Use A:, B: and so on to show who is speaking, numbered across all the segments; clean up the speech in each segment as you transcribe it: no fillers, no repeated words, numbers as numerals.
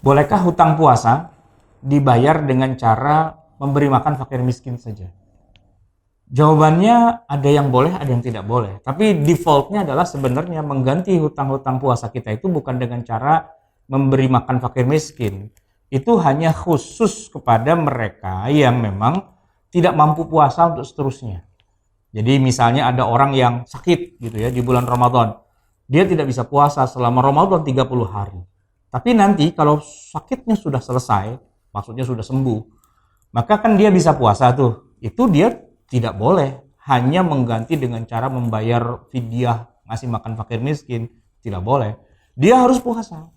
A: Bolehkah hutang puasa dibayar dengan cara memberi makan fakir miskin saja? Jawabannya ada yang boleh, ada yang tidak boleh. Tapi defaultnya adalah sebenarnya mengganti hutang-hutang puasa kita itu bukan dengan cara memberi makan fakir miskin. Itu hanya khusus kepada mereka yang memang tidak mampu puasa untuk seterusnya. Jadi misalnya ada orang yang sakit gitu ya di bulan Ramadan. Dia tidak bisa puasa selama Ramadan 30 hari. Tapi nanti kalau sakitnya sudah selesai, maksudnya sudah sembuh, maka kan dia bisa puasa tuh. Itu dia tidak boleh hanya mengganti dengan cara membayar fidyah, ngasih makan fakir miskin. Tidak boleh. Dia harus puasa.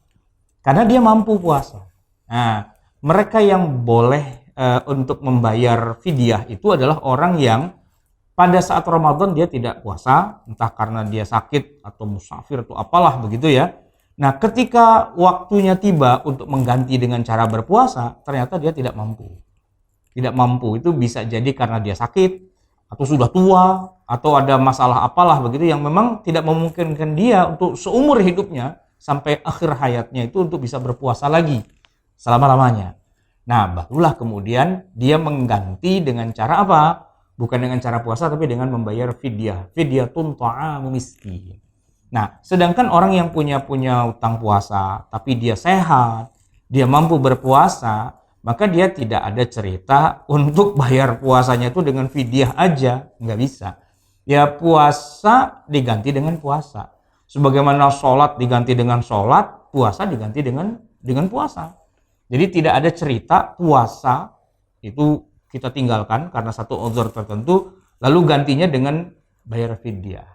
A: Karena dia mampu puasa. Nah, mereka yang boleh untuk membayar fidyah itu adalah orang yang pada saat Ramadan dia tidak puasa, entah karena dia sakit atau musafir atau apalah begitu ya. Nah, ketika waktunya tiba untuk mengganti dengan cara berpuasa, ternyata dia tidak mampu. Tidak mampu itu bisa jadi karena dia sakit, atau sudah tua, atau ada masalah apalah begitu yang memang tidak memungkinkan dia untuk seumur hidupnya sampai akhir hayatnya itu untuk bisa berpuasa lagi selama-lamanya. Nah, barulah kemudian dia mengganti dengan cara apa? Bukan dengan cara puasa tapi dengan membayar fidyah. Fidyatun ta'amu miskin. Nah, sedangkan orang yang punya utang puasa tapi dia sehat, dia mampu berpuasa, maka dia tidak ada cerita untuk bayar puasanya itu dengan fidyah aja, nggak bisa. Ya puasa diganti dengan puasa. Sebagaimana sholat diganti dengan sholat, puasa diganti dengan puasa. Jadi tidak ada cerita puasa itu kita tinggalkan karena satu uzur tertentu, lalu gantinya dengan bayar fidyah.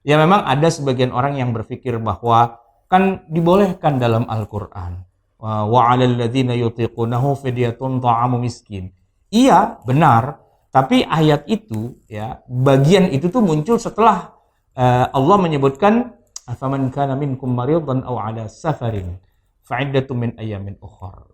A: Ya memang ada sebagian orang yang berpikir bahwa kan dibolehkan dalam Al-Quran. Wa 'alal ladzina yutiqunahu fidyatun ta'amu miskin. Iya, benar. Tapi ayat itu ya, bagian itu tuh muncul setelah Allah menyebutkan afaman kana minkum maridhan aw 'ala safarin fa'iddatun min ayyamin ukhra.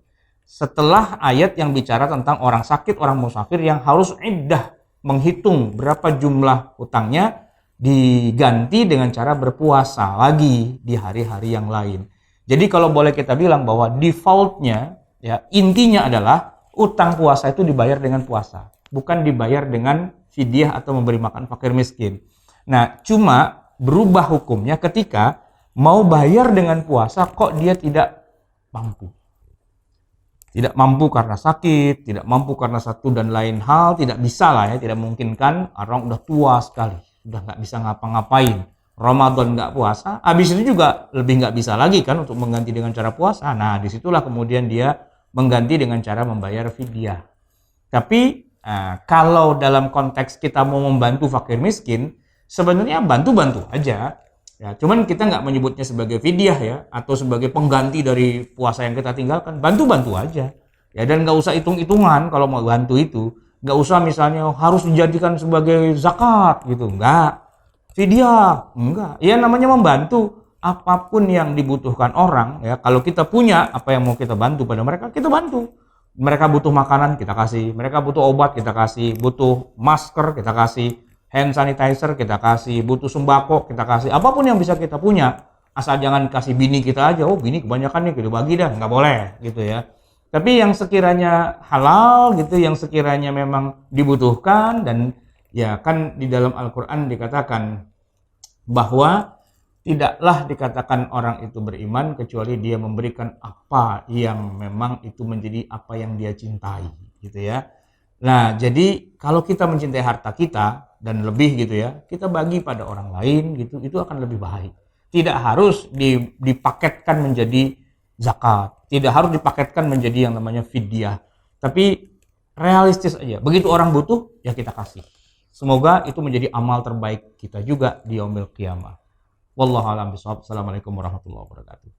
A: Setelah ayat yang bicara tentang orang sakit, orang musafir yang harus iddah, menghitung berapa jumlah hutangnya, diganti dengan cara berpuasa lagi di hari-hari yang lain. Jadi kalau boleh kita bilang bahwa defaultnya, ya intinya adalah utang puasa itu dibayar dengan puasa, bukan dibayar dengan fidyah atau memberi makan fakir miskin. Nah, cuma berubah hukumnya ketika mau bayar dengan puasa kok dia tidak mampu. Tidak mampu karena sakit, tidak mampu karena satu dan lain hal, tidak bisa lah ya, tidak memungkinkan, orang udah tua sekali, udah nggak bisa ngapa-ngapain, Ramadan nggak puasa, habis itu juga lebih nggak bisa lagi kan untuk mengganti dengan cara puasa. Nah, disitulah kemudian dia mengganti dengan cara membayar fidyah. Tapi kalau dalam konteks kita mau membantu fakir miskin, sebenarnya bantu-bantu aja. Ya, cuman kita nggak menyebutnya sebagai fidyah ya, atau sebagai pengganti dari puasa yang kita tinggalkan. Bantu-bantu aja. Ya, dan nggak usah hitung-hitungan kalau mau bantu itu. Nggak usah misalnya harus dijadikan sebagai zakat gitu. Nggak. Fidyah. Enggak. Ya namanya membantu. Apapun yang dibutuhkan orang, ya kalau kita punya apa yang mau kita bantu pada mereka, kita bantu. Mereka butuh makanan, kita kasih. Mereka butuh obat, kita kasih. Butuh masker, kita kasih. Hand sanitizer kita kasih, butuh sembako kita kasih, apapun yang bisa kita punya, asal jangan kasih bini kita aja, oh bini kebanyakan nih kita bagi dah, nggak boleh gitu ya. Tapi yang sekiranya halal gitu, yang sekiranya memang dibutuhkan, dan ya kan di dalam Al-Quran dikatakan bahwa tidaklah dikatakan orang itu beriman kecuali dia memberikan apa yang memang itu menjadi apa yang dia cintai gitu ya. Nah, jadi kalau kita mencintai harta kita dan lebih gitu ya, kita bagi pada orang lain gitu, itu akan lebih baik. Tidak harus dipaketkan menjadi zakat, tidak harus dipaketkan menjadi yang namanya fidyah. Tapi realistis aja, begitu orang butuh, ya kita kasih. Semoga itu menjadi amal terbaik kita juga di yaumil qiyamah. Wallahu a'lam bishawab. Assalamualaikum warahmatullahi wabarakatuh.